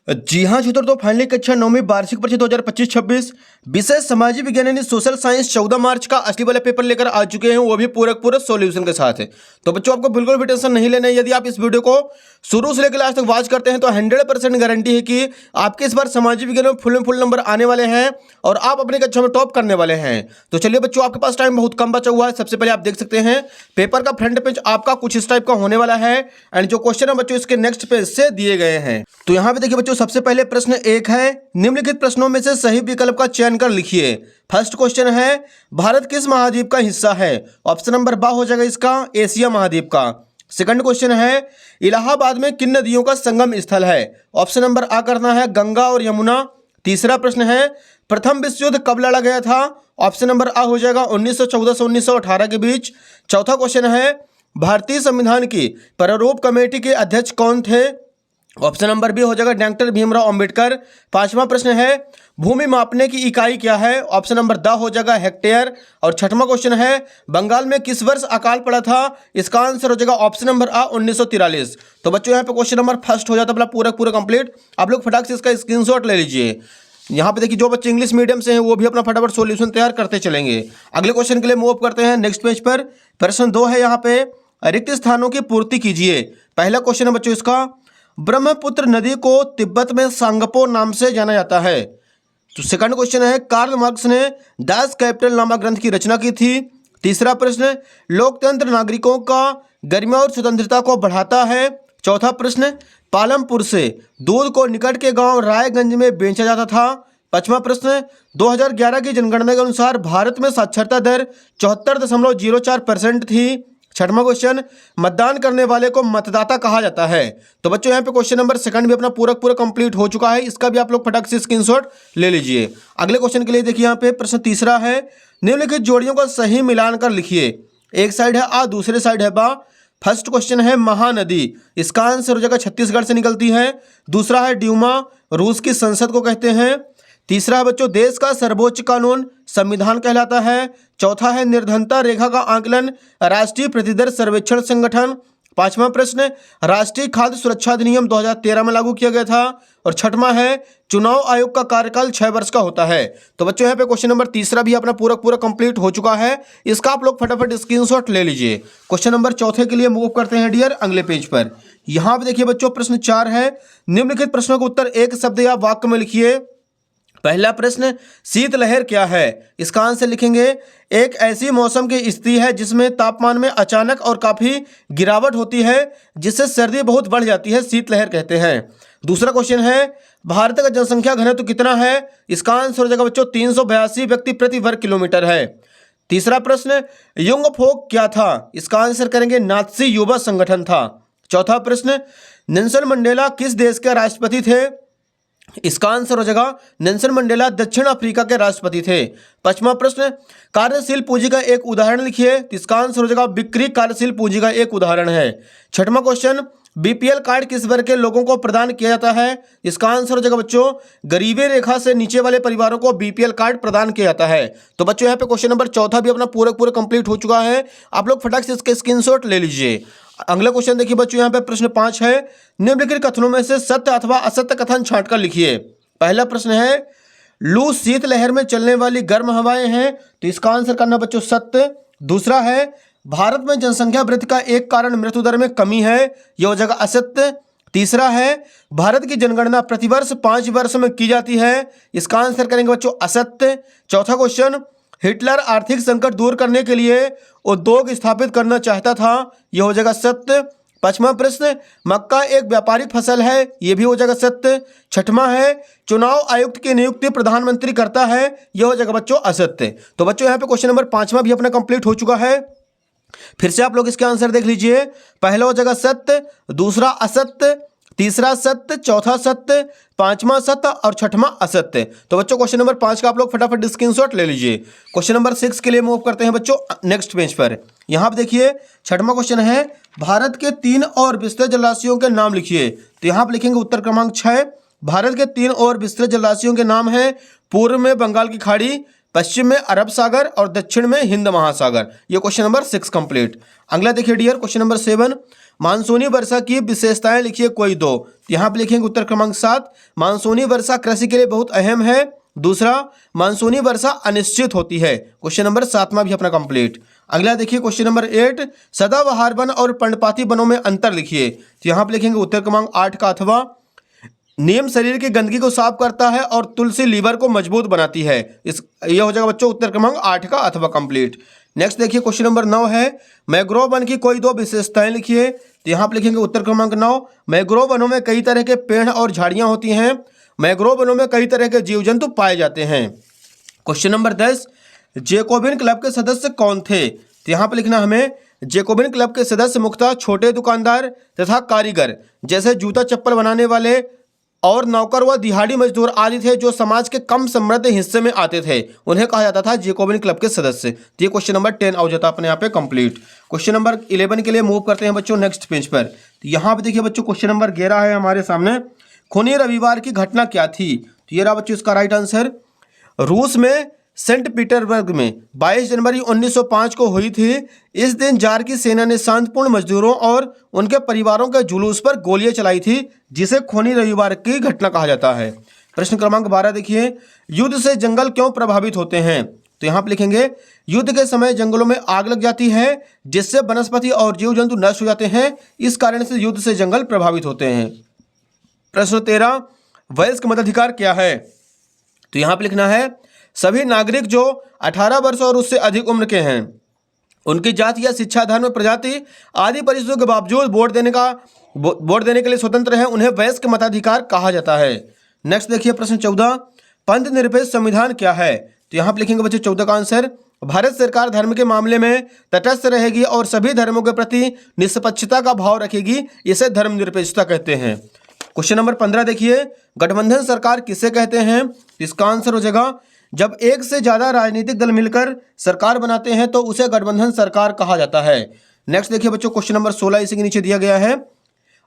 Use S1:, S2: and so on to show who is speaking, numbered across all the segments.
S1: जी हाँ छात्रों, तो फाइनली कक्षा 9वीं वार्षिक परीक्षा 2025-26 विषय सामाजिक विज्ञान यानी सोशल साइंस 14 मार्च का असली वाला पेपर लेकर आ चुके हैं, वो भी पूरे सॉल्यूशन के साथ है। तो बच्चों आपको बिल्कुल भी टेंशन नहीं लेना है। यदि आप इस वीडियो को शुरू से लेकर लास्ट तक वॉच करते हैं तो 100% गारंटी है कि आपके इस बार सामाजिक विज्ञान में फुल नंबर आने वाले हैं और आप अपनी कक्षा में टॉप करने वाले हैं। तो चलिए बच्चों, आपके पास टाइम बहुत कम बचा हुआ है। सबसे पहले आप देख सकते हैं पेपर का फ्रंट पेज आपका कुछ इस टाइप का होने वाला है एंड जो क्वेश्चन है बच्चों इसके नेक्स्ट पेज से दिए गए हैं। तो यहाँ पे देखिए बच्चों, सबसे पहले प्रश्न एक है, निम्नलिखित प्रश्नों में से सही विकल्प का चयन कर लिखिए। फर्स्ट क्वेश्चन है, भारत किस महाद्वीप का हिस्सा है? ऑप्शन नंबर बा हो जाएगा इसका एशिया महाद्वीप का। सेकंड क्वेश्चन है, इलाहाबाद में किन नदियों का संगम स्थल है? ऑप्शन नंबर आ करना है गंगा और यमुना। तीसरा प्रश्न है, प्रथम विश्व युद्ध कब लड़ा गया था? ऑप्शन नंबर आ हो जाएगा 1914 से 1918 के बीच। चौथा क्वेश्चन है, भारतीय संविधान की प्रारूप कमेटी के अध्यक्ष कौन थे? ऑप्शन नंबर बी हो जाएगा डॉक्टर भीमराव अंबेडकर। पांचवा प्रश्न है, भूमि मापने की इकाई क्या है? ऑप्शन नंबर द हो जाएगा हेक्टेयर। और छठवां क्वेश्चन है, बंगाल में किस वर्ष अकाल पड़ा था? इसका आंसर हो जाएगा ऑप्शन नंबर आ 1943। तो बच्चों यहाँ पे क्वेश्चन नंबर फर्स्ट हो जाता है पूरा कंप्लीट। आप लोग फटाक से इसका स्क्रीनशॉट ले लीजिए। यहाँ पे देखिए, जो बच्चे इंग्लिश मीडियम से हैं वो भी अपना फटाफट सॉल्यूशन तैयार करते चलेंगे। अगले क्वेश्चन के लिए मूव करते हैं नेक्स्ट पेज पर। प्रश्न 2 है यहाँ पे, रिक्त स्थानों की पूर्ति कीजिए। पहला क्वेश्चन है बच्चों इसका, ब्रह्मपुत्र नदी को तिब्बत में सांगपो नाम से जाना जाता है। तो सेकंड क्वेश्चन है, कार्ल मार्क्स ने दास कैपिटल नामक ग्रंथ की रचना की थी। तीसरा प्रश्न, लोकतंत्र नागरिकों का गरिमा और स्वतंत्रता को बढ़ाता है। चौथा प्रश्न, पालमपुर से दूध को निकट के गांव रायगंज में बेचा जाता था। पांचवा प्रश्न, 2011 की जनगणना के अनुसार भारत में साक्षरता दर 74.04% थी। छठवां क्वेश्चन, मतदान करने वाले को मतदाता कहा जाता है। तो बच्चों यहाँ पे क्वेश्चन नंबर सेकंड भी अपना पूरा कंप्लीट हो चुका है। इसका भी आप लोग फटाक से स्क्रीनशॉट ले लीजिए। अगले क्वेश्चन के लिए देखिए, यहाँ पे प्रश्न तीसरा है, निम्नलिखित जोड़ियों का सही मिलान कर लिखिए। एक साइड है आ, दूसरे साइड है बा। फर्स्ट क्वेश्चन है, महानदी, इसका आंसर हो जाएगा छत्तीसगढ़ से निकलती है। दूसरा है ड्यूमा, रूस की संसद को कहते हैं। तीसरा है बच्चों, देश का सर्वोच्च कानून संविधान कहलाता है। चौथा है, निर्धनता रेखा का आंकलन राष्ट्रीय प्रतिदर सर्वेक्षण संगठन। पांचवा प्रश्न, राष्ट्रीय खाद्य सुरक्षा अधिनियम 2013 में लागू किया गया था। और छठवां है, चुनाव आयोग का कार्यकाल 6 वर्ष का होता है। तो बच्चों यहाँ पे क्वेश्चन नंबर तीसरा भी अपना पूरा कंप्लीट हो चुका है। इसका आप लोग फटाफट स्क्रीनशॉट ले लीजिए। क्वेश्चन नंबर चौथे के लिए मूव करते हैं डियर अगले पेज पर। यहाँ पे देखिए बच्चों, प्रश्न 4 है, निम्नलिखित प्रश्नों का उत्तर एक शब्द या वाक्य में लिखिए। पहला प्रश्न, शीतलहर क्या है? इसका आंसर लिखेंगे, एक ऐसी मौसम की स्थिति है जिसमें तापमान में अचानक और काफ़ी गिरावट होती है जिससे सर्दी बहुत बढ़ जाती है, शीतलहर कहते हैं। दूसरा क्वेश्चन है, भारत का जनसंख्या घनत्व कितना है? इसका आंसर हो जाएगा बच्चों 382 व्यक्ति प्रति वर्ग किलोमीटर है। तीसरा प्रश्न, युंगफोक क्या था? इसका आंसर करेंगे नात्सी युवा संगठन था। चौथा प्रश्न, नेल्सन मंडेला किस देश के राष्ट्रपति थे? इसका आंसर हो जाएगा नेल्सन मंडेला दक्षिण अफ्रीका के राष्ट्रपति थे। पांचवा प्रश्न, कार्यशील पूंजी का एक उदाहरण लिखिए। इसका आंसर हो जाएगा बिक्री कार्यशील पूंजी का एक उदाहरण है। छठवां क्वेश्चन, बीपीएल कार्ड किस वर्ग के लोगों को प्रदान किया जाता है? इसका आंसर हो जाएगा बच्चों, गरीबी रेखा से नीचे वाले परिवारों को बीपीएल कार्ड प्रदान किया जाता है। तो बच्चों यहाँ पे क्वेश्चन नंबर चौथा भी अपना पूरा कंप्लीट हो चुका है। आप लोग फटाक से इसके स्क्रीनशॉट ले लीजिए। अगला क्वेश्चन देखिए बच्चों, यहाँ पे प्रश्न 5 है, निम्नलिखित कथनों में से सत्य अथवा असत्य कथन छांटकर लिखिए। पहला प्रश्न है, लू शीतलहर में चलने वाली गर्म हवाएं हैं। तो इसका आंसर करना बच्चों सत्य। दूसरा है, भारत में जनसंख्या वृद्धि का एक कारण मृत्यु दर में कमी है, यह हो जाएगा असत्य। तीसरा है, भारत की जनगणना प्रतिवर्ष 5 वर्ष में की जाती है। इसका आंसर करेंगे बच्चों असत्य। चौथा क्वेश्चन, हिटलर आर्थिक संकट दूर करने के लिए उद्योग स्थापित करना चाहता था, यह हो जाएगा सत्य। पांचवा प्रश्न, मक्का एक व्यापारिक फसल है, यह भी हो जाएगा सत्य। छठवां है, चुनाव आयुक्त की नियुक्ति प्रधानमंत्री करता है, यह हो जाएगा बच्चों असत्य। तो बच्चों यहाँ पे क्वेश्चन नंबर 5वां भी अपना कंप्लीट हो चुका है। फिर से आप लोग इसके आंसर देख लीजिए। पहला हो जाएगा सत्य, दूसरा असत्य, तीसरा सत्य, चौथा सत्य, पांचवा सत्य और छठवां असत्य। तो बच्चों क्वेश्चन नंबर 5 का आप लोग फटाफट स्क्रीनशॉट ले लीजिए। क्वेश्चन नंबर 6 के लिए मूव करते हैं बच्चों नेक्स्ट पेज पर। यहाँ पे देखिए, छठवां क्वेश्चन है, भारत के 3 और विस्तृत जलाशयों के नाम लिखिए। तो यहाँ पे लिखेंगे उत्तर क्रमांक 6। भारत के 3 और विस्तृत जलाशयों के नाम है, पूर्व में बंगाल की खाड़ी, पश्चिम में अरब सागर और दक्षिण में हिंद महासागर। ये क्वेश्चन नंबर 6 कंप्लीट। अगला देखिए डियर क्वेश्चन नंबर 7, मानसूनी वर्षा की विशेषताएं लिखिए कोई दो। यहाँ पे लिखेंगे उत्तर क्रमांक 7, मानसूनी वर्षा कृषि के लिए बहुत अहम है। दूसरा, मानसूनी वर्षा अनिश्चित होती है। क्वेश्चन नंबर 7वां भी अपना कंप्लीट। अगला देखिए क्वेश्चन नंबर 8, सदाबहार वन और पर्णपाती वनों में अंतर लिखिए। तो यहाँ पे लिखेंगे उत्तर क्रमांक 8 का अथवा। नीम शरीर की गंदगी को साफ करता है और तुलसी लीवर को मजबूत बनाती है। ये हो जाएगा बच्चों उत्तर क्रमांक 8 का अथवा कंप्लीट। नेक्स्ट देखिए क्वेश्चन नंबर 9 है, मैंग्रोव वन की कोई दो विशेषताएं लिखिए। तो यहाँ पे लिखेंगे उत्तर क्रमांक 9, मैंग्रोव वनों में कई तरह के पेड़ और झाड़ियां होती हैं। मैंग्रोव वनों में कई तरह के जीव जंतु पाए जाते हैं। क्वेश्चन नंबर 10, जेकोबिन क्लब के सदस्य कौन थे। तो यहाँ पे लिखना हमें, जेकोबिन क्लब के सदस्य मुख्यतः छोटे दुकानदार तथा कारीगर जैसे जूता चप्पल बनाने वाले और नौकर व दिहाड़ी मजदूर आदि थे जो समाज के कम समृद्ध हिस्से में आते थे, उन्हें कहा जाता था जेकोबिन क्लब के सदस्य। तो ये क्वेश्चन नंबर 10 हो जाता है अपने यहाँ पे कंप्लीट। क्वेश्चन नंबर 11 के लिए मूव करते हैं बच्चों नेक्स्ट पेज पर। तो यहाँ पे देखिए बच्चों क्वेश्चन नंबर 11 है हमारे सामने, खूनी रविवार की घटना क्या थी। तो ये रहा बच्चों इसका राइट आंसर। रूस में सेंट पीटर्सबर्ग में 22 जनवरी 1905 को हुई थी। इस दिन जार की सेना ने शांतिपूर्ण मजदूरों और उनके परिवारों के जुलूस पर गोलियां चलाई थी, जिसे खूनी रविवार की घटना कहा जाता है। प्रश्न क्रमांक 12 देखिए, युद्ध से जंगल क्यों प्रभावित होते हैं। तो यहाँ पे लिखेंगे, युद्ध के समय जंगलों में आग लग जाती है जिससे वनस्पति और जीव जंतु नष्ट हो जाते हैं, इस कारण से युद्ध से जंगल प्रभावित होते हैं। प्रश्न 13, वयस्क मताधिकार क्या है। तो यहाँ पे लिखना है, सभी नागरिक जो 18 वर्ष और उससे अधिक उम्र के हैं, उनकी जाति या शिक्षा, धर्म, प्रजाति आदि परिस्थितियों के बावजूद वोट देने के लिए स्वतंत्र है, उन्हें वयस्क मताधिकार कहा जाता है। नेक्स्ट देखिए प्रश्न 14, पंथ निरपेक्ष संविधान क्या है। तो यहाँ पे लिखेंगे बच्चे 14 का आंसर, भारत सरकार धर्म के मामले में तटस्थ रहेगी और सभी धर्मों के प्रति निष्पक्षता का भाव रखेगी, इसे धर्मनिरपेक्षता कहते हैं। क्वेश्चन नंबर 15 देखिए, गठबंधन सरकार किसे कहते हैं। इसका आंसर हो जाएगा, जब एक से ज्यादा राजनीतिक दल मिलकर सरकार बनाते हैं तो उसे गठबंधन सरकार कहा जाता है। नेक्स्ट देखिए बच्चों क्वेश्चन नंबर 16 इसी के नीचे दिया गया है,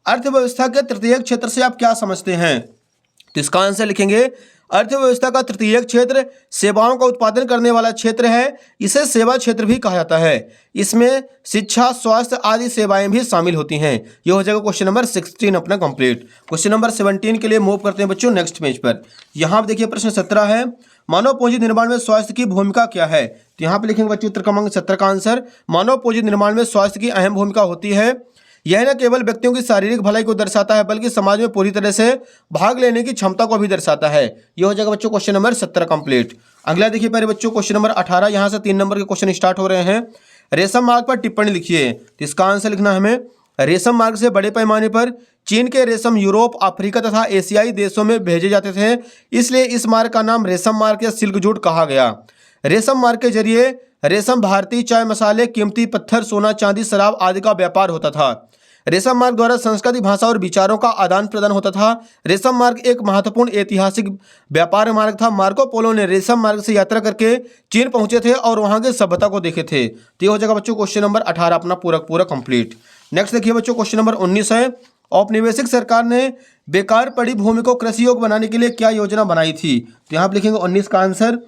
S1: अर्थव्यवस्था के तृतीय क्षेत्र से आप क्या समझते हैं। तो इसका आंसर लिखेंगे, अर्थव्यवस्था का तृतीय क्षेत्र सेवाओं का उत्पादन करने वाला क्षेत्र है, इसे सेवा क्षेत्र भी कहा जाता है। इसमें शिक्षा, स्वास्थ्य आदि सेवाएं भी शामिल होती हैं। यह हो जाएगा क्वेश्चन नंबर 16 अपना कंप्लीट। क्वेश्चन नंबर 17 के लिए मूव करते हैं बच्चों नेक्स्ट पेज पर। यहाँ पे देखिए प्रश्न 17 है, मानव पूंजी निर्माण में स्वास्थ्य की भूमिका क्या है। तो यहाँ पे लिखेंगे बच्चों उत्तर क्रमांक 17 का आंसर, मानव पूंजी निर्माण में स्वास्थ्य की अहम भूमिका होती है। यह न केवल व्यक्तियों की शारीरिक भलाई को दर्शाता है बल्कि समाज में पूरी तरह से भाग लेने की क्षमता को भी दर्शाता है। यह हो जाएगा बच्चों क्वेश्चन नंबर 17 कंप्लीट। अगला देखिए पहले बच्चों क्वेश्चन नंबर 18, यहाँ से 3 नंबर के क्वेश्चन स्टार्ट हो रहे हैं। रेशम मार्ग पर टिप्पणी लिखिए। तो इसका आंसर लिखना हमें, रेशम मार्ग से बड़े पैमाने पर चीन के रेशम यूरोप, अफ्रीका तथा एशियाई देशों में भेजे जाते थे, इसलिए इस मार्ग का नाम रेशम मार्ग या सिल्क जूट कहा गया। रेशम मार्ग के जरिए रेशम, भारतीय चाय मसाले, कीमती पत्थर, सोना, चांदी, शराब आदि का व्यापार होता था। रेशम मार्ग द्वारा संस्कृति, भाषा और विचारों का आदान प्रदान होता था। रेशम मार्ग एक महत्वपूर्ण ऐतिहासिक व्यापार मार्ग था। मार्को पोलो ने रेशम मार्ग से यात्रा करके चीन पहुंचे थे और वहां की सभ्यता को देखे थे। तो ये हो जाएगा बच्चों क्वेश्चन नंबर 18 अपना पूरा कंप्लीट। नेक्स्ट देखिए बच्चों क्वेश्चन नंबर 19 है, औपनिवेशिक सरकार ने बेकार पड़ी भूमि को कृषि योग्य बनाने के लिए क्या योजना बनाई थी। तो यहाँ पे लिखेंगे 19 का आंसर,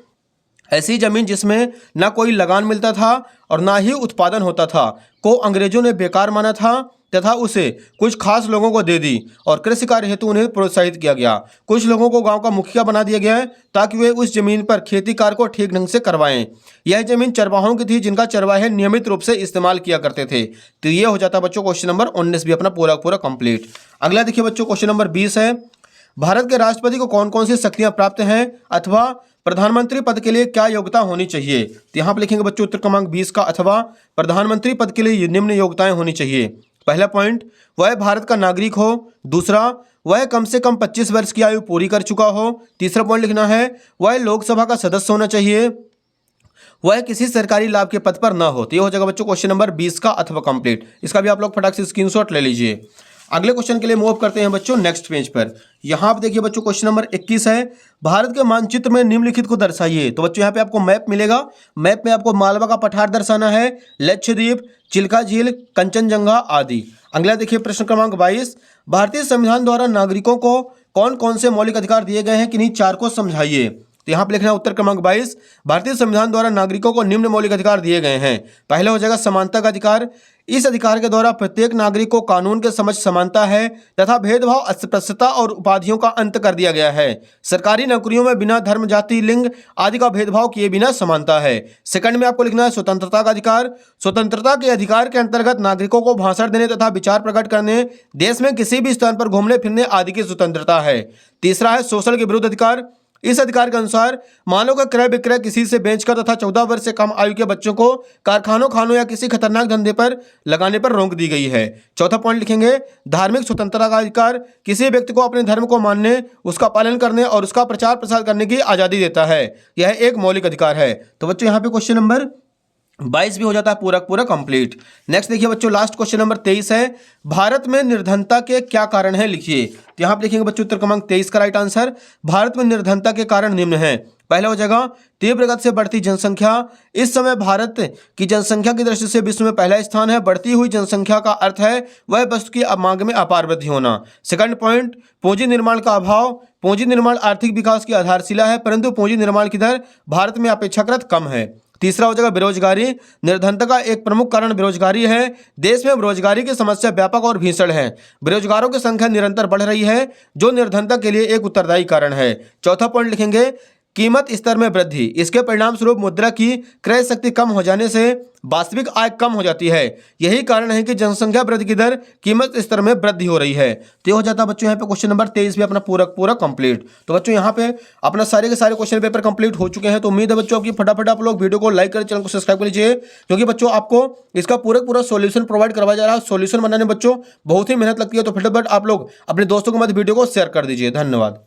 S1: ऐसी जमीन जिसमें ना कोई लगान मिलता था और ना ही उत्पादन होता था को अंग्रेजों ने बेकार माना था तथा उसे कुछ खास लोगों को दे दी और कृषि कार्य हेतु उन्हें प्रोत्साहित किया गया। कुछ लोगों को गांव का मुखिया बना दिया गया है ताकि वे उस जमीन पर खेती कार्य को ठीक ढंग से करवाएं। यह जमीन चरवाहों की थी जिनका चरवाहे नियमित रूप से इस्तेमाल किया करते थे। तो ये हो जाता है बच्चों क्वेश्चन नंबर 19 भी अपना पूरा कंप्लीट। अगला देखिए बच्चों क्वेश्चन नंबर 20 है, भारत के राष्ट्रपति को कौन कौन सी शक्तियां प्राप्त हैं अथवा प्रधानमंत्री पद के लिए क्या योग्यता होनी चाहिए। तो यहाँ पे लिखेंगे बच्चों उत्तर क्रमांक 20 का, अथवा प्रधानमंत्री पद के लिए निम्न योग्यताएं होनी चाहिए। पहला पॉइंट, वह भारत का नागरिक हो। दूसरा, वह कम से कम 25 वर्ष की आयु पूरी कर चुका हो। तीसरा पॉइंट लिखना है, वह लोकसभा का सदस्य होना चाहिए। वह किसी सरकारी लाभ के पद पर ना हो। तो ये हो जाएगा बच्चों क्वेश्चन नंबर 20 का अथवा कंप्लीट। इसका भी आप लोग फटाक से स्क्रीनशॉट ले लीजिए। अगले क्वेश्चन के लिए मूव करते हैं बच्चों नेक्स्ट पेज पर। यहाँ पे देखिए बच्चों क्वेश्चन नंबर 21 है, भारत के मानचित्र में निम्नलिखित को दर्शाइए। तो बच्चों यहाँ पे आपको मैप मिलेगा। मैप में आपको मालवा का पठार दर्शाना है, लक्षद्वीप, चिल्का झील, कंचनजंगा आदि। अगला देखिए प्रश्न क्रमांक 22, भारतीय संविधान द्वारा नागरिकों को कौन कौन से मौलिक अधिकार दिए गए हैं, किन्हीं चार को समझाइए। तो यहाँ पे लिखना है उत्तर क्रमांक 22, भारतीय संविधान द्वारा नागरिकों को निम्न मौलिक अधिकार दिए गए हैं। पहला हो जाएगा समानता का अधिकार। इस अधिकार के द्वारा प्रत्येक नागरिक को कानून के समक्ष समानता है तथा भेदभाव, अस्पृश्यता और उपाधियों का अंत कर दिया गया है। सरकारी नौकरियों में बिना धर्म, जाति, लिंग आदि का भेदभाव किए बिना समानता है। सेकंड में आपको लिखना है स्वतंत्रता का अधिकार। स्वतंत्रता के अधिकार के अंतर्गत नागरिकों को भाषण देने तथा विचार प्रकट करने, देश में किसी भी स्थान पर घूमने फिरने आदि की स्वतंत्रता है। तीसरा है शोषण के विरुद्ध अधिकार। इस अधिकार के अनुसार मानव का क्रय विक्रय किसी से बेचकर तथा 14 वर्ष से कम आयु के बच्चों को कारखानों, खानों या किसी खतरनाक धंधे पर लगाने पर रोक दी गई है। चौथा पॉइंट लिखेंगे धार्मिक स्वतंत्रता का अधिकार। किसी व्यक्ति को अपने धर्म को मानने, उसका पालन करने और उसका प्रचार प्रसार करने की आज़ादी देता है। यह एक मौलिक अधिकार है। तो बच्चों यहाँ पे क्वेश्चन नंबर 22 भी हो जाता है पूरा कंप्लीट। नेक्स्ट देखिए बच्चों, लास्ट क्वेश्चन नंबर 23 है, भारत में निर्धनता के क्या कारण है, लिखिए। तो यहाँ पे लिखेंगे बच्चों उत्तर क्रमांक 23 का राइट आंसर। भारत में निर्धनता के कारण निम्न है। पहला हो जाएगा तीव्र गति से बढ़ती जनसंख्या। इस समय भारत की जनसंख्या की दृष्टि से विश्व में पहला स्थान है। बढ़ती हुई जनसंख्या का अर्थ है वह वस्तु की मांग में अपार वृद्धि होना। सेकंड पॉइंट, पूंजी निर्माण का अभाव। पूंजी निर्माण आर्थिक विकास की आधारशिला है, परंतु पूंजी निर्माण की दर भारत में अपेक्षाकृत कम है। तीसरा हो जाएगा बेरोजगारी। निर्धनता का एक प्रमुख कारण बेरोजगारी है। देश में बेरोजगारी की समस्या व्यापक और भीषण है। बेरोजगारों की संख्या निरंतर बढ़ रही है, जो निर्धनता के लिए एक उत्तरदायी कारण है। चौथा पॉइंट लिखेंगे कीमत स्तर में वृद्धि। इसके परिणाम स्वरूप मुद्रा की क्रय शक्ति कम हो जाने से वास्तविक आय कम हो जाती है। यही कारण है कि जनसंख्या वृद्धि की दर कीमत स्तर में वृद्धि हो रही है। तो ये हो जाता है बच्चों यहाँ पे क्वेश्चन नंबर 23 भी अपना पूरा कंप्लीट। तो बच्चों यहाँ पे अपना सारे के सारे क्वेश्चन पेपर कंप्लीट हो चुके हैं। तो उम्मीद है बच्चों आपकी फटाफट आप लोग वीडियो को लाइक करें, चैनल को सब्सक्राइब कर लीजिए, क्योंकि बच्चों आपको इसका पूरा सोल्यूशन प्रोवाइड करवाया जा रहा है। सोल्यूशन बनाने में बच्चों बहुत ही मेहनत लगती है। तो फटाफट आप लोग अपने दोस्तों के मध्य वीडियो को शेयर कर दीजिए। धन्यवाद।